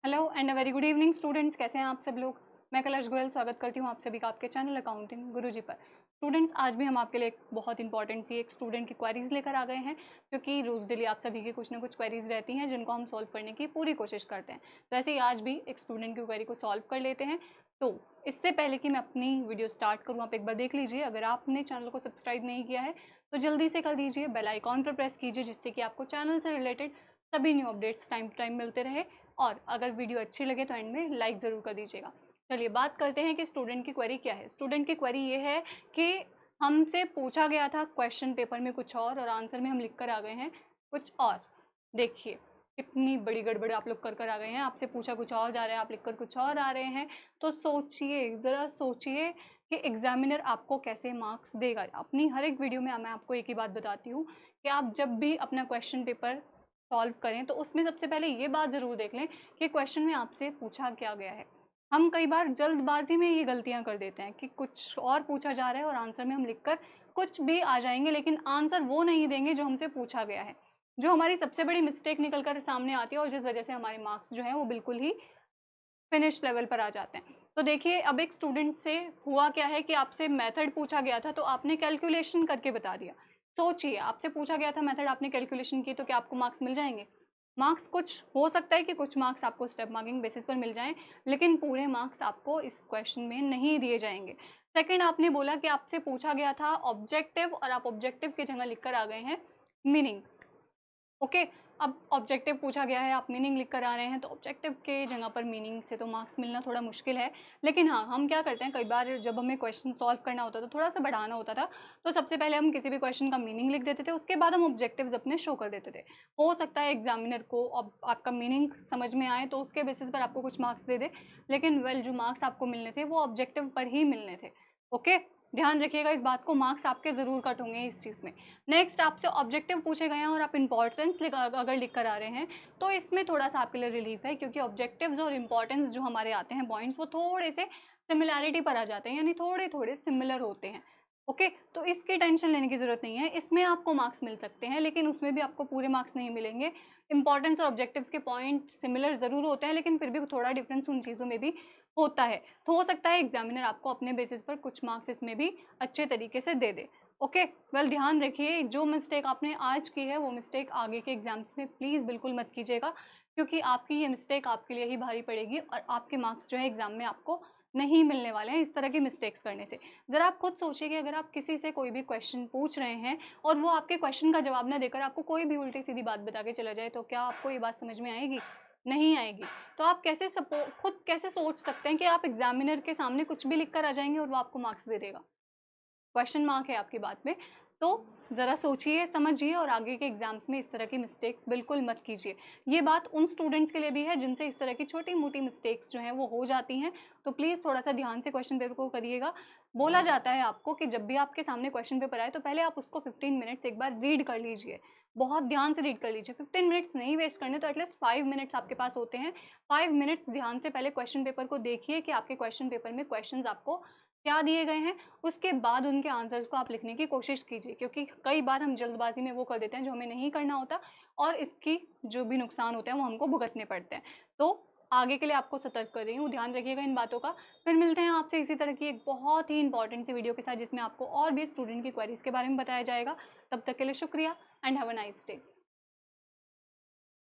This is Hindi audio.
Hello and a very good evening students, कैसे हैं आप सब लोग। मैं कैलाश गोयल स्वागत करती हूँ आप सभी का आपके चैनल अकाउंटिंग गुरुजी पर। स्टूडेंट्स, आज भी हम आपके लिए एक बहुत इंपॉर्टेंट सी एक स्टूडेंट की क्वेरीज लेकर आ गए हैं, क्योंकि रोज डेली आप सभी की कुछ ना कुछ क्वेरीज रहती हैं जिनको हम सॉल्व करने की पूरी कोशिश करते हैं। तो ऐसे ही आज भी एक स्टूडेंट की क्वेरी को सॉल्व कर लेते हैं। तो इससे पहले कि मैं अपनी वीडियो स्टार्ट करूँ, आप एक बार देख लीजिए, अगर आपने चैनल को सब्सक्राइब नहीं किया है तो जल्दी से कर दीजिए, बेल आइकॉन पर प्रेस कीजिए, जिससे कि आपको चैनल से रिलेटेड सभी new updates time to time मिलते रहे। और अगर वीडियो अच्छी लगे तो एंड में लाइक ज़रूर कर दीजिएगा। चलिए बात करते हैं कि स्टूडेंट की क्वेरी क्या है। स्टूडेंट की क्वेरी ये है कि हमसे पूछा गया था क्वेश्चन पेपर में कुछ और आंसर में हम लिख कर आ गए हैं कुछ और। देखिए कितनी बड़ी गड़बड़ आप लोग कर आ गए हैं। आपसे पूछा कुछ और जा रहा है, आप लिख कर कुछ और आ रहे हैं। तो सोचिए, ज़रा सोचिए कि एग्जामिनर आपको कैसे मार्क्स देगा। अपनी हर एक वीडियो में मैं आपको एक ही बात बताती हूँ कि आप जब भी अपना क्वेश्चन पेपर सॉल्व करें तो उसमें सबसे पहले ये बात ज़रूर देख लें कि क्वेश्चन में आपसे पूछा क्या गया है। हम कई बार जल्दबाजी में ये गलतियां कर देते हैं कि कुछ और पूछा जा रहा है और आंसर में हम लिखकर कुछ भी आ जाएंगे, लेकिन आंसर वो नहीं देंगे जो हमसे पूछा गया है, जो हमारी सबसे बड़ी मिस्टेक निकल कर सामने आती है और जिस वजह से हमारे मार्क्स जो हैं वो बिल्कुल ही फिनिश लेवल पर आ जाते हैं। तो देखिए, अब एक स्टूडेंट से हुआ क्या है कि आपसे मेथड पूछा गया था तो आपने कैलकुलेशन करके बता दिया। सोचिए, आपसे पूछा गया था मेथड, आपने कैलकुलेशन की, तो क्या आपको मार्क्स मिल जाएंगे? मार्क्स कुछ हो सकता है कि कुछ मार्क्स आपको स्टेप मार्किंग बेसिस पर मिल जाएं, लेकिन पूरे मार्क्स आपको इस क्वेश्चन में नहीं दिए जाएंगे। सेकंड, आपने बोला कि आपसे पूछा गया था ऑब्जेक्टिव और आप ऑब्जेक्टिव की जगह लिख कर आ गए हैं मीनिंग। ओके, अब ऑब्जेक्टिव पूछा गया है, आप मीनिंग लिख कर आ रहे हैं, तो ऑब्जेक्टिव के जगह पर मीनिंग से तो मार्क्स मिलना थोड़ा मुश्किल है। लेकिन हाँ, हम क्या करते हैं, कई बार जब हमें क्वेश्चन सॉल्व करना होता था, थोड़ा सा बढ़ाना होता था, तो सबसे पहले हम किसी भी क्वेश्चन का मीनिंग लिख देते थे, उसके बाद हम ऑब्जेक्टिव्स अपने शो कर देते थे। हो सकता है एग्जामिनर को अब आपका मीनिंग समझ में आए तो उसके बेसिस पर आपको कुछ मार्क्स दे दे, लेकिन वेल जो मार्क्स आपको मिलने थे वो ऑब्जेक्टिव पर ही मिलने थे। ओके, ध्यान रखिएगा इस बात को, मार्क्स आपके ज़रूर कट होंगे इस चीज़ में। नेक्स्ट, आपसे ऑब्जेक्टिव पूछे गए हैं और आप इंपॉर्टेंस अगर लिख कर आ रहे हैं तो इसमें थोड़ा सा आपके लिए रिलीफ है, क्योंकि ऑब्जेक्टिव्स और इंपॉर्टेंस जो हमारे आते हैं पॉइंट्स, वो थोड़े से सिमिलैरिटी पर आ जाते हैं, यानी थोड़े थोड़े सिमिलर होते हैं। ओके, तो इसकी टेंशन लेने की ज़रूरत नहीं है, इसमें आपको मार्क्स मिल सकते हैं, लेकिन उसमें भी आपको पूरे मार्क्स नहीं मिलेंगे। इंपॉर्टेंस और ऑब्जेक्टिव्स के पॉइंट सिमिलर ज़रूर होते हैं, लेकिन फिर भी थोड़ा डिफरेंस उन चीज़ों में भी होता है। तो हो सकता है एग्जामिनर आपको अपने बेसिस पर कुछ मार्क्स इसमें भी अच्छे तरीके से दे दे। ओके, वेल ध्यान रखिए, जो मिस्टेक आपने आज की है वो मिस्टेक आगे के एग्जाम्स में प्लीज़ बिल्कुल मत कीजिएगा, क्योंकि आपकी ये मिस्टेक आपके लिए ही भारी पड़ेगी और आपके मार्क्स जो है एग्जाम में आपको नहीं मिलने वाले हैं इस तरह की मिस्टेक्स करने से। ज़रा आप खुद सोचिए कि अगर आप किसी से कोई भी क्वेश्चन पूछ रहे हैं और वो आपके क्वेश्चन का जवाब ना देकर आपको कोई भी उल्टी सीधी बात बता के चला जाए, तो क्या आपको ये बात समझ में आएगी? नहीं आएगी। तो आप कैसे खुद कैसे सोच सकते हैं कि आप एग्जामिनर के सामने कुछ भी लिख कर आ जाएंगे और वो आपको मार्क्स दे देगा? क्वेश्चन मार्क है आपकी बात में। तो ज़रा सोचिए, समझिए और आगे के एग्जाम्स में इस तरह की मिस्टेक्स बिल्कुल मत कीजिए। ये बात उन स्टूडेंट्स के लिए भी है जिनसे इस तरह की छोटी मोटी मिस्टेक्स जो हैं वो हो जाती हैं। तो प्लीज़ थोड़ा सा ध्यान से क्वेश्चन पेपर को करिएगा। बोला जाता है आपको कि जब भी आपके सामने क्वेश्चन पेपर आए तो पहले आप उसको 15 मिनट्स एक बार रीड कर लीजिए, बहुत ध्यान से रीड कर लीजिए। 15 मिनट्स नहीं वेस्ट करने, तो एटलीस्ट 5 मिनट्स आपके पास होते हैं। 5 मिनट्स ध्यान से पहले क्वेश्चन पेपर को देखिए कि आपके क्वेश्चन पेपर में क्वेश्चंस आपको क्या दिए गए हैं, उसके बाद उनके आंसर्स को आप लिखने की कोशिश कीजिए, क्योंकि कई बार हम जल्दबाजी में वो कर देते हैं जो हमें नहीं करना होता और इसकी जो भी नुकसान होते हैं वो हमको भुगतने पड़ते हैं। तो आगे के लिए आपको सतर्क कर रही हूँ, ध्यान रखिएगा इन बातों का। फिर मिलते हैं आपसे इसी तरह की एक बहुत ही इंपॉर्टेंट सी वीडियो के साथ, जिसमें आपको और भी स्टूडेंट की क्वेरीज के बारे में बताया जाएगा। तब तक के लिए शुक्रिया and have a nice day.